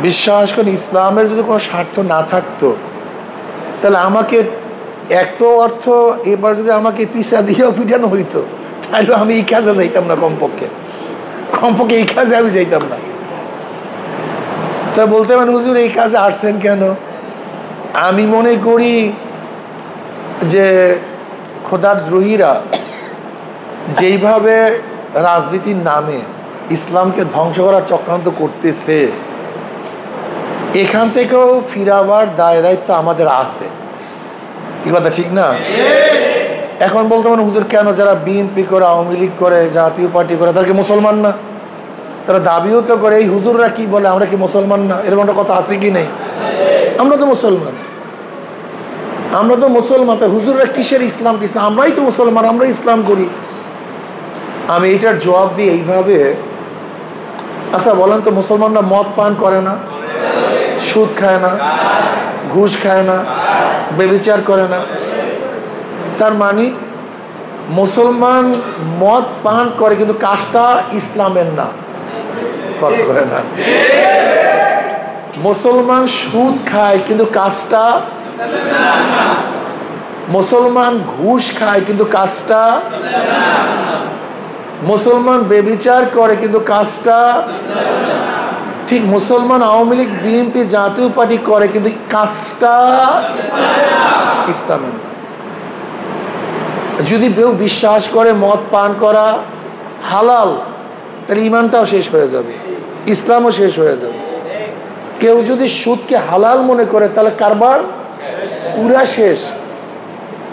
বিশ্বাস করেন, ইসলামের যদি কোনো স্বার্থ না থাকতো তাহলে আমাকে এক তো অর্থ, এবার যদি আমাকে পিছা দিয়েও পিটানো হইতো তাহলে আমি এই কাজে যাইতাম না, কমপক্ষে এই কাজে আমি যাইতাম না। তা বলতে পারেন হুজুর এই কাজে আসছেন কেন? আমি মনে করি যে খোদাদ্রোহীরা যেইভাবে রাজনীতির নামে ইসলামকে ধ্বংস করার চক্রান্ত করতেছে, এখান থেকেও ফিরাবার দায় দায়িত্ব আমাদের আছে। কি কথা ঠিক না? এখন বলতে পারেন হুজুর কেন যারা বিএনপি করে, আওয়ামী লীগ করে, জাতীয় পার্টি করে, তারা কি মুসলমান না? তারা দাবিও তো করে, এই হুজুররা কি বলে আমরা কি মুসলমান না? এরকম একটা কথা আছে কি নেই? আমরা তো মুসলমান, আমরা তো মুসলমান। তো হুজুররা কিসের ইসলাম? ইসলাম আমরাই তো মুসলমান, আমরা ইসলাম করি। আমি এটার জবাব দিই এইভাবে, আচ্ছা বলেন তো মুসলমানরা মদ পান করে না, সুদ খায় না, ঘুষ খায় না, ব্যভিচার করে না? তার মানে মুসলমান মদ পান করে কিন্তু কাজটা ইসলামের না, কথা করে না। মুসলমান সুদ খায় কিন্তু কাজটা, মুসলমান ঘুষ খায় কিন্তু কাজটা, মুসলমান ব্যভিচার করে কিন্তু কাজটা ঠিক, মুসলমান আওয়ামী লীগ, বিএনপি, জাতীয় পার্টি করে কিন্তু কাজটা ইসলামের। যদি কেউ বিশ্বাস করে মদ পান করা হালাল, তাহলে ইমানটাও শেষ হয়ে যাবে, ইসলামও শেষ হয়ে যাবে। কেউ যদি সুদকে হালাল মনে করে তাহলে কারবার পুরা শেষ।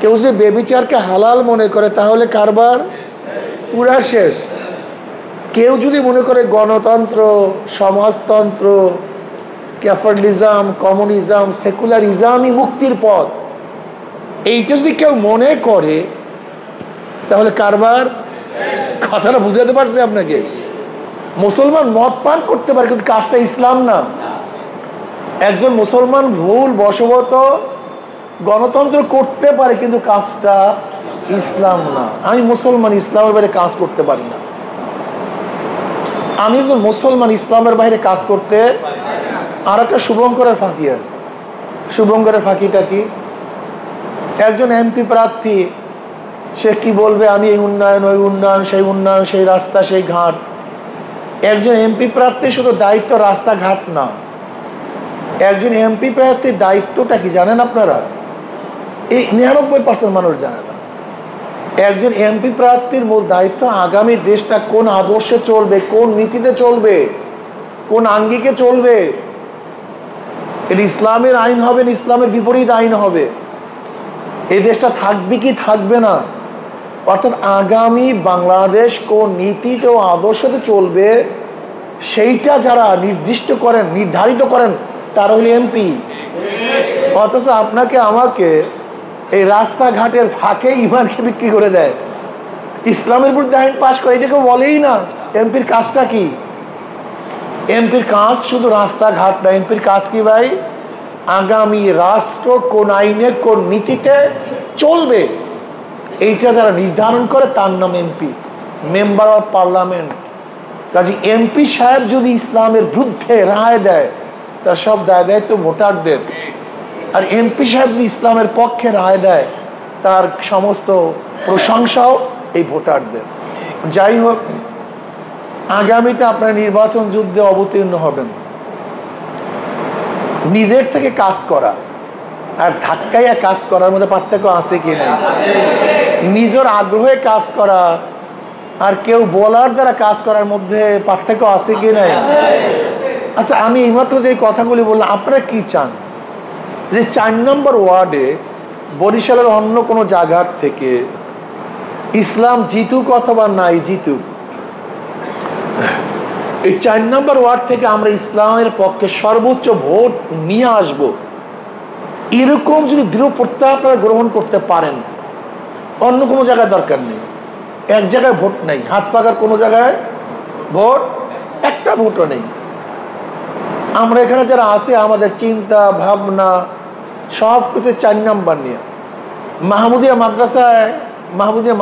কেউ যদি ব্যভিচারকে হালাল মনে করে তাহলে কারবার পুরা শেষ। কেউ যদি মনে করে গণতন্ত্র, সমাজতন্ত্র, ক্যাপিটালিজম, কমিউনিজম, সেকুলারিজমই মুক্তির পথ, এইটা যদি কেউ মনে করে তাহলে কারবার। কথাটা বুঝাতে পারছি আপনাকে? মুসলমান মদ পান করতে পারে কিন্তু কাজটা ইসলাম না। একজন মুসলমান ভুল বশবত গণতন্ত্র করতে পারে কিন্তু কাজটা ইসলাম না। আমি মুসলমান, ইসলামের বাইরে কাজ করতে পারি না। আমি একজন মুসলমান, ইসলামের বাইরে কাজ করতে। আর একটা শুভঙ্করের ফাঁকি আছে। শুভঙ্করের ফাঁকিটা কি? একজন এমপি প্রার্থী, সে কি বলবে আমি এই উন্নয়ন, ওই উন্নয়ন, সেই উন্নয়ন, সেই রাস্তা, সেই ঘাট। একজন এমপি প্রার্থী শুধু দায়িত্ব রাস্তাঘাট না, একজন এমপি প্রার্থীর দায়িত্বটা কি জানেন আপনারা? এই 99% মানুষ জানে না। একজন এমপি প্রার্থীর মূল দায়িত্ব আগামী দেশটা কোন আদর্শে চলবে, কোন নীতিতে চলবে, কোন আঙ্গিকে চলবে। এর ইসলামের আইন হবে না ইসলামের বিপরীত আইন হবে, এই দেশটা থাকবে কি থাকবে না। অর্থাৎ আগামী বাংলাদেশ কোন নীতিতে ও আদর্শতে চলবে সেইটা যারা নির্দিষ্ট করেন, নির্ধারিত করেন, তারা হল এমপি। অথচ আপনাকে আমাকে এই রাস্তাঘাটের ফাঁকে ইমানকে বিক্রি করে দেয়, ইসলামের বিরুদ্ধে আইন পাশ করে, এটাকে বলেই না। এমপির কাজটা কি? এমপির কাজ শুধু রাস্তাঘাট না, এমপির কাজ কি ভাই? আগামী রাষ্ট্র কোন আইনে, কোন নীতিতে চলবে, এইটা যারা নির্ধারণ করে তার নাম এমপি, মেম্বার অফ পার্লামেন্ট। কাজে এমপি সাহেব যদি ইসলামের বিরুদ্ধে রায় দেয় তার সব দায় দায়িত্ব ভোটারদের, আর এমপি সাহেব যদি ইসলামের পক্ষে রায় দেয় তার সমস্ত প্রশংসাও এই ভোটারদের। যাই হোক, আগামীতে আপনারা নির্বাচন যুদ্ধে অবতীর্ণ হবেন। নিজের থেকে কাজ করা আর ধাক্কাইয়া কাজ করার মধ্যে পার্থক্য আছে কি না? নিজের আগ্রহে কাজ করা আর কেউ বলার দ্বারা কাজ করার মধ্যে পার্থক্য আছে কি নাই? আচ্ছা, আমি এইমাত্র যে কথাগুলি বললাম, আপনারা কি চান? যে 4 নম্বর ওয়ার্ডে বরিশালের অন্য কোনো জায়গার থেকে ইসলাম জিতুক অথবা নাই জিতুক, এই 4 নম্বর ওয়ার্ড থেকে আমরা ইসলামের পক্ষে সর্বোচ্চ ভোট নিয়ে আসব, এরকম যদি দৃঢ় প্রত্যয় আপনারা গ্রহণ করতে পারেন, অন্য কোনো জায়গায় দরকার নেই। এক জায়গায় ভোট নেই, হাত পাকার কোনো জায়গায় ভোট, একটা ভোটও নেই। আমরা এখানে যারা আছে আমাদের চিন্তা ভাবনা সব কিছু 4 নাম্বার নিয়ে। মাহমুদিয়া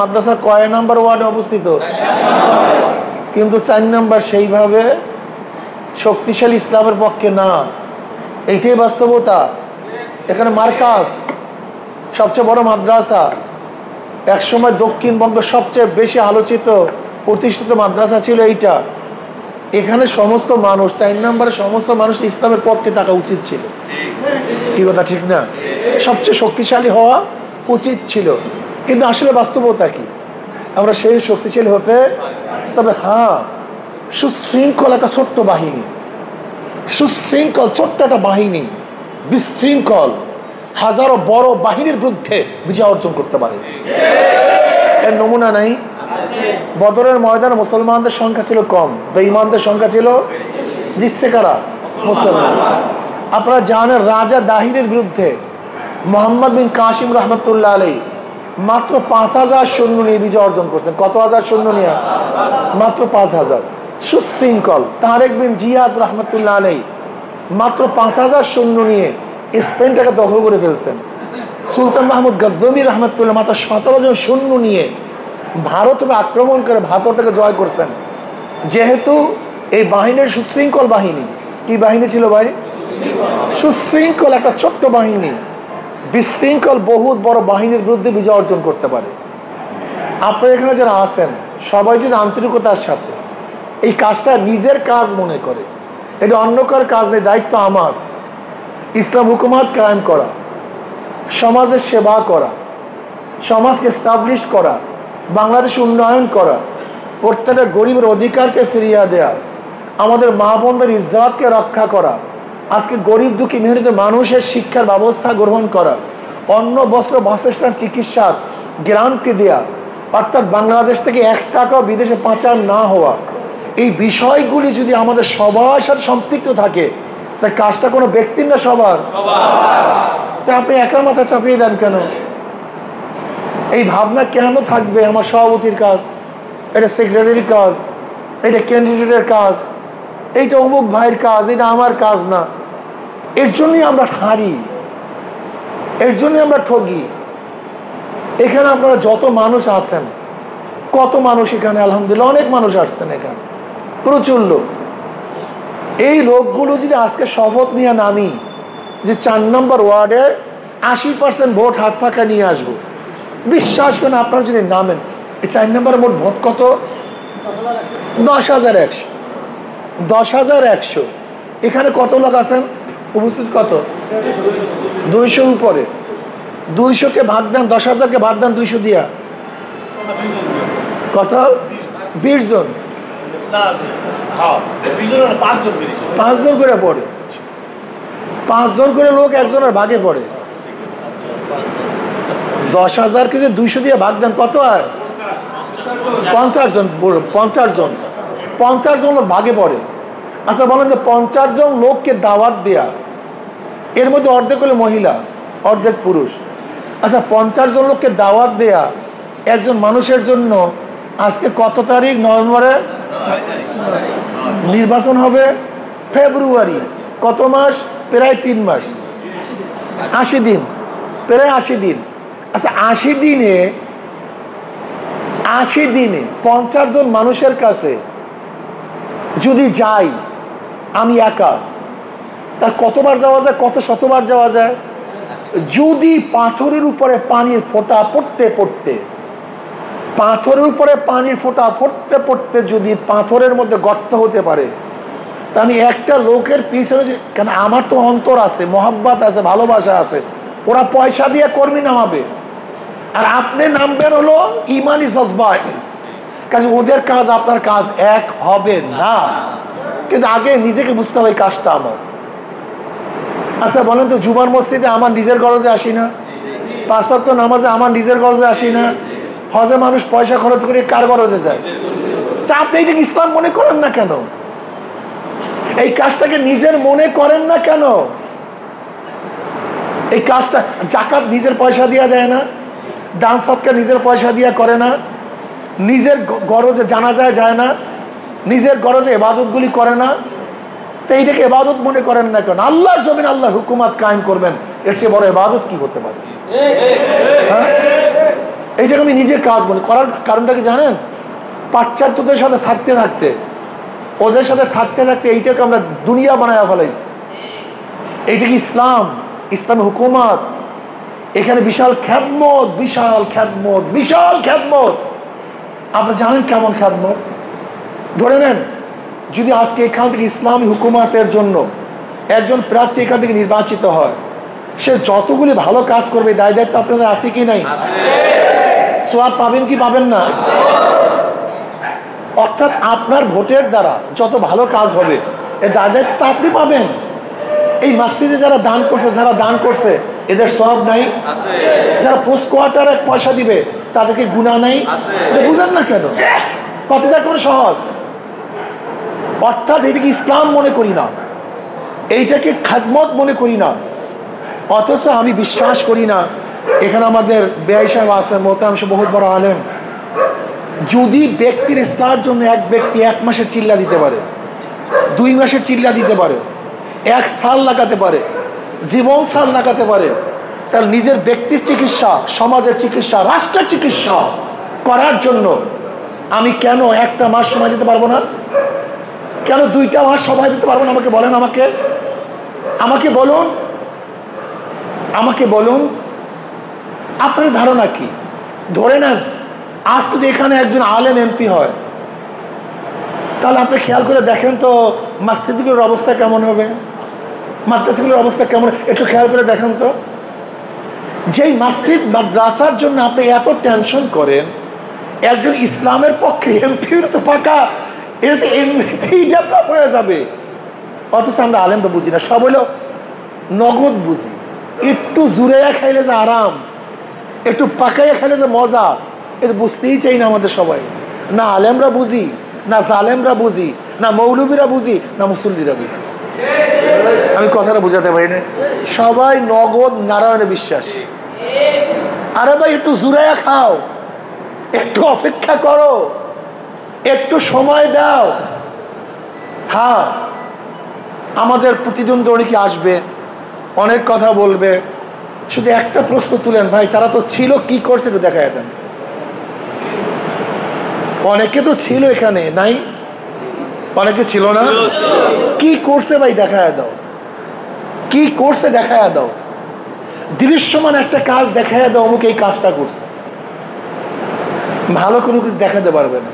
মাদ্রাসা কয় নাম্বার ওয়ার্ডে অবস্থিত? কিন্তু 4 নাম্বার সেইভাবে শক্তিশালী ইসলামের পক্ষে না, এইটাই বাস্তবতা। এখানে মার্কাজ, সবচেয়ে বড় মাদ্রাসা, একসময় দক্ষিণবঙ্গ সবচেয়ে বেশি আলোচিত প্রতিষ্ঠিত মাদ্রাসা ছিল এইটা। এখানে সমস্ত মানুষ, 4 নম্বরে সমস্ত মানুষ ইসলামের পক্ষে থাকা উচিত ছিল। কি কথা ঠিক না? সবচেয়ে শক্তিশালী হওয়া উচিত ছিল, কিন্তু আসলে বাস্তবতা কি? আমরা সেই শক্তিশালী হতে, তবে হ্যাঁ, সুশৃঙ্খল একটা ছোট্ট বাহিনী, সুশৃঙ্খল ছোট্ট একটা বাহিনী বিশৃঙ্খল হাজারো বড় বাহিনীর বিরুদ্ধে বিজয় অর্জন করতে পারে। এর নমুনা নাই? বদরের ময়দানে মুসলমানদের সংখ্যা ছিল কম, বেঈমানদের সংখ্যা ছিল, জিতছে কারা? মুসলমান। আপনারা জানেন রাজা দাহিরের বিরুদ্ধে মোহাম্মদ বিন কাসিম রহমতুল্লাহ আলাইহি মাত্র 5000 সৈন্য নিয়ে বিজয় অর্জন করছেন। কত হাজার সৈন্য নিয়ে? মাত্র 5000। সুশৃঙ্খল তারেক বিন জিয়াদ রহমতুল্লাহ আলাইহি মাত্র 5000 সৈন্য নিয়ে স্পেনটাকে দখল করে ফেলছেন। সুলতান মাহমুদ গজনবী রহমতুল্লাহ মাত্র 17 জন সৈন্য নিয়ে ভারতকে আক্রমণ করে ভারতটাকে জয় করছেন। যেহেতু এই বাহিনীর সুশৃঙ্খল বাহিনী, কি বাহিনী ছিল ভাই? সুশৃঙ্খল একটা ছোট্ট বাহিনী বিশৃঙ্খল বহুত বড় বাহিনীর বিরুদ্ধে বিজয় অর্জন করতে পারে। আপনারা এখানে যারা আছেন সবাই যদি আন্তরিকতার সাথে এই কাজটা নিজের কাজ মনে করে, এটা অন্য কার কাজ নেই, দায়িত্ব আমার। ইসলাম হুকুমাত কায়েম করা, সমাজের সেবা করা, সমাজকে এস্টাবলিশ করা, বাংলাদেশ উন্নয়ন করা, প্রত্যেকটা গরিবের অধিকারকে ফিরিয়ে দেয়া, আমাদের মা বোনদের ইজ্জতকে রক্ষা করা, আজকে গরিব দুঃখী মেহনত মানুষের শিক্ষার ব্যবস্থা গ্রহণ করা, অন্ন বস্ত্র বাসস্থান চিকিৎসার গ্যারান্টি দেয়া, অর্থাৎ বাংলাদেশ থেকে 1 টাকাও বিদেশে পাচার না হওয়া, এই বিষয়গুলি যদি আমাদের সবার সাথে সম্পৃক্ত থাকে, তাই কাজটা কোনো ব্যক্তির না সবার। তা আপনি একা মাথা চাপিয়ে দেন কেন? এই ভাবনা কেন থাকবে আমার সভাপতির কাজ, এটা সেক্রেটারির কাজ, এটা ক্যান্ডিডেটের কাজ, এইটা অমুক ভাইয়ের কাজ, এটা আমার কাজ না। এর জন্যই আমরা হারি, এর জন্যই আমরা ঠগি। এখানে আপনারা যত মানুষ আছেন, কত মানুষ এখানে আলহামদুলিল্লাহ অনেক মানুষ আসছেন এখানে, প্রচুর লোক। এই লোকগুলো যদি আজকে শপথ নিয়ে নামি যে 4 নম্বর ওয়ার্ডে 80% ভোট হাত ফাঁকা নিয়ে আসবো, বিশ্বাস করেন আপনারা যদি নামেন, এই 4 নম্বর মোট ভোট কত? 10,100। 10,100। এখানে কত লোক আছেন উপস্থিত? কত? 200 উপরে। 200-কে ভাগ দেন, 10,000-কে ভাগ দেন 200 দিয়া, কত? 20 জন। 5 জন করে পড়ে, 5 জন করে লোক একজনের ভাগে পড়ে। 10,000-কে যদি 200 দিয়ে ভাগ দেন কত হয়? 50 জন। 50 জন, 50 জন লোক ভাগে পড়ে। আচ্ছা বলেন যে 50 জন লোককে দাওয়াত দেয়া, এর মধ্যে অর্ধেক হলো মহিলা, অর্ধেক পুরুষ। আচ্ছা 50 জন লোককে দাওয়াত দেয়া একজন মানুষের জন্য, আজকে কত তারিখ? নভেম্বরে নির্বাচন হবে, ফেব্রুয়ারি, কত মাস? প্রায় 3 মাস, 80 দিন, প্রায় 80 দিন। আচ্ছা 80 দিনে 50 জন মানুষের কাছে যদি যাই আমি একা, তা কতবার যাওয়া যায়? কত শতবার যাওয়া যায়? যদি পাথরের উপরে পানির ফোঁটা পড়তে পড়তে, পাথরের উপরে পানির ফোঁটা পড়তে পড়তে যদি পাথরের মধ্যে গর্ত হতে পারে, তা আমি একটা লোকের পিছনে, কেন আমার তো অন্তর আছে, মহাব্বত আছে, ভালোবাসা আছে, ওরা পয়সা দিয়ে কর্মী নামাবে, আর আপনি নামবেন হলো ইমানি জজবায়, কাজে ওদের কাজ আপনার কাজ এক হবে না। কিন্তু আগে নিজেকে বুঝতে হবে কাজটা আমার। আচ্ছা বলেন তো, জুমার মসজিদে আমার নিজের গরজে আসি না? 5 ওয়াক্ত নামাজে আমার নিজের গরজে আসি না? হজে মানুষ পয়সা খরচ করে কার গরজে যায়? তা আপনি এটাকে ইসলাম মনে করেন না কেন? এই কাজটাকে নিজের মনে করেন না কেন? এই কাজটা জাকাত নিজের পয়সা দিয়ে দেয় না, দান সদকা নিজের পয়সা দিয়ে করে না, নিজের গরজে জানাজায় যায় না, নিজের গরজে ইবাদতগুলি করে না, তো এইটাকে ইবাদত মনে করেন না কেন? আল্লাহর জমিন আল্লাহর হুকুমত কায়েম করবেন, এর চেয়ে বড় ইবাদত কি হতে পারে? হ্যাঁ, এইটাকে আমি নিজের কাজ মনে করার কারণটা কি জানেন? পাশ্চাত্যদের সাথে থাকতে থাকতে ওদের সাথে থাকতে থাকতে এইটাকে আমরা দুনিয়া বানায় ফেলাইছি। এইটা কি ইসলাম? ইসলামী হুকুমত? এখানে বিশাল খ্যাদমত, বিশাল খ্যাদমত, বিশাল খ্যাদমত। আপনি জানেন কেমন খ্যাদমত? ধরে নেন যদি আজকে এখান থেকে ইসলামী হুকুমতের জন্য একজন প্রার্থী এখান থেকে নির্বাচিত হয়, সে যতগুলি ভালো কাজ করবে দায় দায়িত্ব আপনাদের আছে কি নাই? সওয়াব পাবেন কি পাবেন না? অর্থাৎ আপনার ভোটের দ্বারা যত ভালো কাজ হবে এর দায় দায়িত্ব আপনি পাবেন। এই মসজিদে যারা দান করছে এদের সওয়াব নাই? যারা পোস্ট কোয়ার্টারে পয়সা দিবে তাদেরকে গুনাহ নাই? বুঝেন না কেন? কথাটা কোনো সহজ। অর্থাৎ এটাকে ইসলাম মনে করি না, এইটাকে খাদমত মনে করি না। অথচ আমি বিশ্বাস করি না, এখানে আমাদের বেআই সাহেব আছেন, মোহতারাম সাহেব বহুত বড় আলেম, যদি ব্যক্তির ইসলামের জন্য এক ব্যক্তি 1 মাসের চিল্লা দিতে পারে, 2 মাসের চিল্লা দিতে পারে, 1 সাল লাগাতে পারে, জীবন সাল লাগাতে পারে, তার নিজের ব্যক্তির চিকিৎসা, সমাজের চিকিৎসা, রাষ্ট্রের চিকিৎসা করার জন্য আমি কেন 1টা মাস সময় দিতে পারবো না? কেন 2টা মাস সময় দিতে পারবো না? আমাকে বলেন, আমাকে বলুন আপনার ধারণা কি? ধরে নেন আজ যদি এখানে একজন আলেম এমপি হয়, তাহলে আপনি খেয়াল করে দেখেন তো মসজিদগুলোর অবস্থা কেমন হবে, মাদ্রাসাগুলোর অবস্থা কেমন, একটু খেয়াল করে দেখেন তো। যেই মসজিদ মাদ্রাসার জন্য আপনি এত টেনশন করেন, একজন ইসলামের পক্ষে এমপি তো পাকা, এটা তো এমনিতেই ডেভেলপ হয়ে যাবে। অথচ আমরা আলেমটা বুঝি না, সব হলো নগদ বুঝি। একটু জুড়াইয়া খাইলে যে আরাম, একটু পাকাইয়া খাইলে যে মজা, এটা বুঝতেই চাই না আমাদের সবাই। না আলেমরা বুঝি, না জালেমরা বুঝি, না মৌলবীরা বুঝি, না মুসল্লিরা বুঝি। আমি কথাটা বুঝাতে পারি না। সবাই নগদ নারায়ণে বিশ্বাস। আরে ভাই একটু জুড়াইয়া খাও, একটু অপেক্ষা করো, একটু সময় দাও। হ্যাঁ, আমাদের প্রতিদ্বন্দ্বী অনেকে আসবে, অনেক কথা বলবে, শুধু একটা প্রশ্ন তুলেন, ভাই তারা তো ছিল, কি করছে একটু দেখা যেতেন। অনেকে তো ছিল এখানে, নাই? অনেকে ছিল না? কি করছে ভাই দেখায় দাও, কি করছে দেখায় দাও, দৃশ্যমান একটা কাজ দেখায় দাও, অমুক এই কাজটা করছে। ভালো কোনো কিছু দেখাতে পারবে না।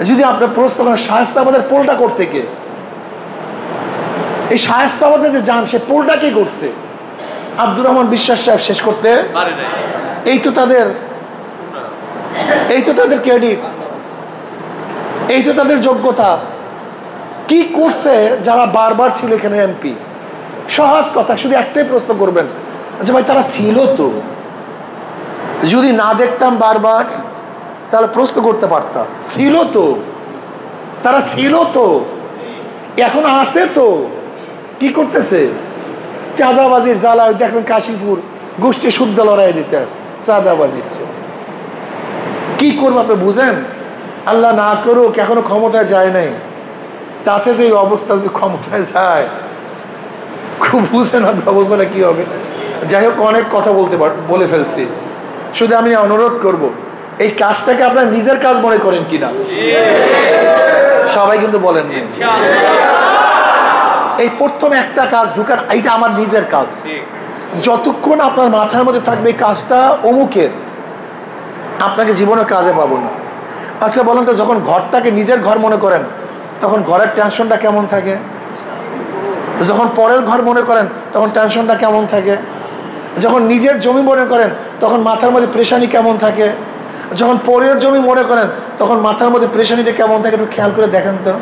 যদি আপনার প্রশ্ন করেন শায়েস্তাবাদের পোলটা করছে কে, এই শায়েস্তাবাদে যে যান সে পোলটা কে করছে? আব্দুর রহমান বিশ্বাস সাহেব শেষ করতে, এই তো তাদের ক্রেডিট, এই তো তাদের যোগ্যতা। কি করছে যারা বারবার ছিল এখানে এমপি? সহজ কথা, শুধু একটাই প্রশ্ন করবেন যে ভাই তারা ছিল তো, যদি না দেখতাম বারবার তাহলে প্রশ্ন করতে পারতাম, ছিল তো, তারা ছিল তো, এখন আছে তো, কি করতেছে? চাঁদাবাজির জ্বালা, দেখেন কাশীপুর গোষ্ঠী শুদ্ধ লড়াই দিতে আছে চাঁদাবাজির। কি করবো আপনি বুঝেন? আল্লাহ না করুক এখনো ক্ষমতায় যায় নাই, তাতে যে অবস্থা যদি ক্ষমতায় যায় খুব বুঝেন অবস্থাটা কি হবে। যাই হোক, অনেক কথা বলে ফেলছি। শুধু আমি অনুরোধ করব, এই কাজটাকে আপনার নিজের কাজ মনে করেন কিনা? সবাই কিন্তু বলেন এই প্রথম একটা কাজ ঢুকার, এইটা আমার নিজের কাজ। যতক্ষণ আপনার মাথার মধ্যে থাকবে এই কাজটা অমুকের, আপনাকে জীবনে কাজে পাবো না। আজকে বলেন তো, যখন ঘরটাকে নিজের ঘর মনে করেন তখন ঘরের টেনশনটা কেমন থাকে? যখন পরের ঘর মনে করেন তখন টেনশনটা কেমন থাকে? যখন নিজের জমি মনে করেন তখন মাথার মধ্যে প্রেশানি কেমন থাকে? যখন পরের জমি মনে করেন তখন মাথার মধ্যে প্রেশানিটা কেমন থাকে? একটু খেয়াল করে দেখেন তো।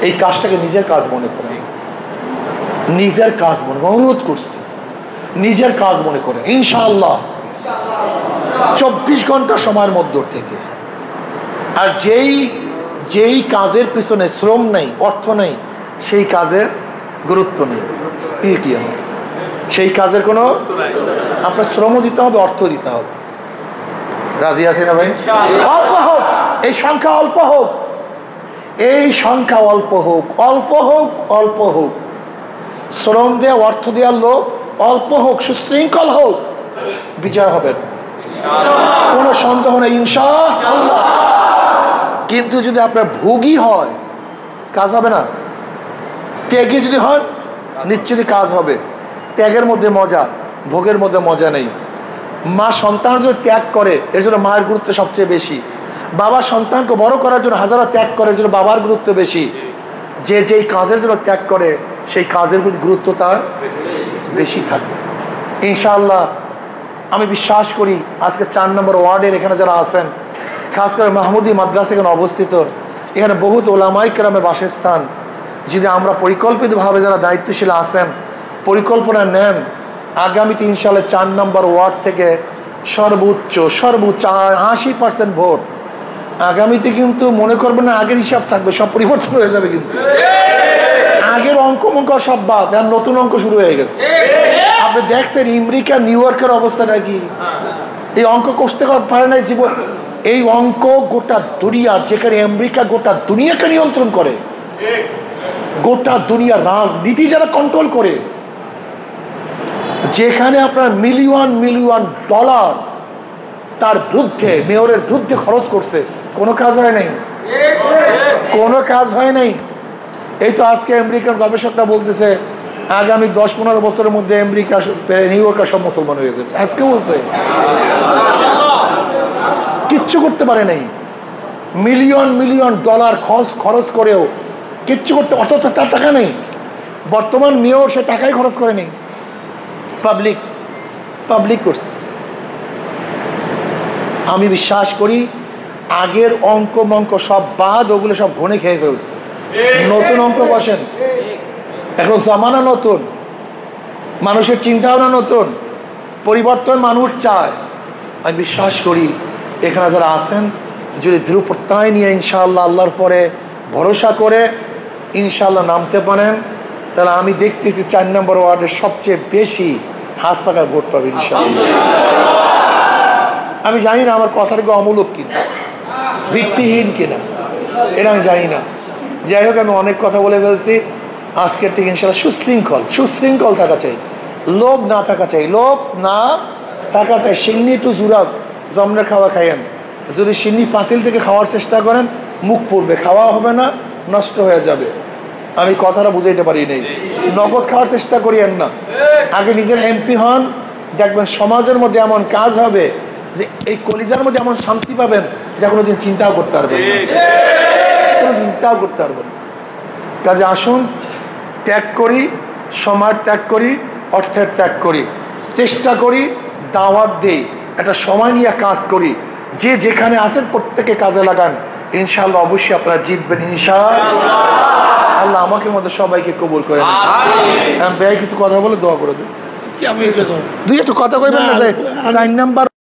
এই কাজটাকে নিজের কাজ মনে করেন, নিজের কাজ মনে করেন, অনুরোধ করছি, নিজের কাজ মনে করেন। ইনশাআল্লাহ 24 ঘন্টা সময়ের মধ্য থেকে। আর যেই কাজের পিছনে শ্রম নেই, অর্থ নেই, সেই কাজের গুরুত্ব নেই। কি আমার সেই কাজের কোনো, আপনার শ্রমও দিতে হবে, অর্থ দিতে হবে। রাজি আছে না ভাই? অল্প হোক, এই সংখ্যা অল্প হোক, এই সংখ্যা অল্প হোক, অল্প হোক, অল্প হোক, শ্রম দেওয়া অর্থ দেওয়ার লোক অল্প হোক, সুশৃঙ্খল হোক, বিজয় হবে, কোনো সন্দেহ নেই ইনশাআল্লাহ। কিন্তু যদি আপনার ভোগী হয়, কাজ হবে না? ত্যাগী যদি হন নিশ্চয়ই কাজ হবে। ত্যাগের মধ্যে মজা, ভোগের মধ্যে মজা নেই। মা সন্তানের জন্য ত্যাগ করে, এর জন্য মায়ের গুরুত্ব সবচেয়ে বেশি। বাবা সন্তানকে বড় করার জন্য হাজারো ত্যাগ করে, এর জন্য বাবার গুরুত্ব বেশি। যে যেই কাজের জন্য ত্যাগ করে সেই কাজের প্রতি গুরুত্ব তার বেশি থাকে। ইনশাআল্লাহ আমি বিশ্বাস করি আজকে 4 নম্বর ওয়ার্ডের এখানে যারা আছেন, খাস করে মাহমুদি মাদ্রাসা এখানে অবস্থিত, এখানে বহুত ওলামায়ে কেরামের বাসস্থান। যদি আমরা পরিকল্পিতভাবে যারা দায়িত্বশীল আছেন পরিকল্পনা নেন, আগামীতে ইনশাআল্লাহ 4 নম্বর ওয়ার্ড থেকে সর্বোচ্চ 80% ভোট আগামীতে কিন্তু মনে করবেন না আগের হিসাব থাকবে, সব পরিবর্তন হয়ে যাবে। কিন্তু আগের অঙ্ক সব বাদ, এখন নতুন অঙ্ক শুরু হয়ে গেছে। আপনি দেখছেন আমেরিকা নিউ ইয়র্কের অবস্থাটা কি? এই অঙ্ক কষতে পারে নাই জীবন। এই অঙ্ক গোটা দুনিয়ার, যেখানে আমেরিকা গোটা দুনিয়াকে নিয়ন্ত্রণ করে, গোটা দুনিয়ার রাজনীতি যারা কন্ট্রোল করে, যেখানে আপনার মিলিয়ন ডলার তার বিরুদ্ধে, মেয়রের বিরুদ্ধে খরচ করছে, কোনো কাজ হয় নাই, কোনো কাজ হয় নাই। এই তো আজকে আমেরিকার গবেষকরা বলতেছে আগামী 10-15 বছরের মধ্যে আমেরিকা নিউ ইয়র্কার সব মুসলমান হয়ে যাবে। আজকে বলছে কিচ্ছু করতে পারে নাই। মিলিয়ন ডলার খরচ করেও কিচ্ছু করতে, অথচ তার টাকা নেই। বর্তমান মেয়র সে টাকাই খরচ করে নেই, পাবলিক করছে। আমি বিশ্বাস করি আগের অঙ্ক সব বাদ, ওগুলো সব ঘনে খেয়ে ফেলছে। নতুন অঙ্ক বসেন, এখন জমানা নতুন, মানুষের চিন্তা ভাবনা নতুন, পরিবর্তন মানুষ চায়। আমি বিশ্বাস করি এখানে যারা আছেন যদি দৃঢ় প্রত্যয় নিয়ে ইনশাআল্লাহ আল্লাহর পরে ভরসা করে ইনশাআল্লাহ নামতে পারেন, তাহলে আমি দেখতেছি 4 নম্বর ওয়ার্ডের সবচেয়ে বেশি হাত পাকার ভোট পাবে ইনশাআল্লাহ। আমি জানি না আমার কথাটা কি অমূলক কিনা, ভিত্তিহীন কিনা, এটা আমি জানি না। যাই হোক, আমি অনেক কথা বলে ফেলছি। আজকের থেকে ইনশাআল্লাহ সুশৃঙ্খল থাকা চাই, লোভ না থাকা চাই, সিন্নি টু জুরাব জমনে খাওয়া খাইয়েন। যদি সিন্নি পাতিল থেকে খাওয়ার চেষ্টা করেন মুখ পড়বে, খাওয়া হবে না, নষ্ট হয়ে যাবে। আমি কথাটা বুঝাইতে পারি নাই। নগদ খাওয়ার চেষ্টা করিয়েন না, আগে নিজের এমপি হন, দেখবেন সমাজের মধ্যে এমন কাজ হবে যে এই কলিজার মধ্যে এমন শান্তি পাবেন যা কোনোদিন চিন্তাও করতে পারবেন না। কাজে আসুন ত্যাগ করি, সময় ত্যাগ করি, অর্থের ত্যাগ করি, চেষ্টা করি, দাওয়াত দেই, একটা সময় নিয়ে কাজ করি। যে যেখানে আছেন প্রত্যেকে কাজে লাগান, ইনশাআল্লাহ অবশ্যই আপনারা জিতবেন ইনশাআল্লাহ। আল্লাহ আমাকে মধ্যে সবাইকে কবুল করে নেন। কিছু কথা বলে দোয়া করে দেন। দুই একটু কথা কইবেন না যে 4 নাম্বার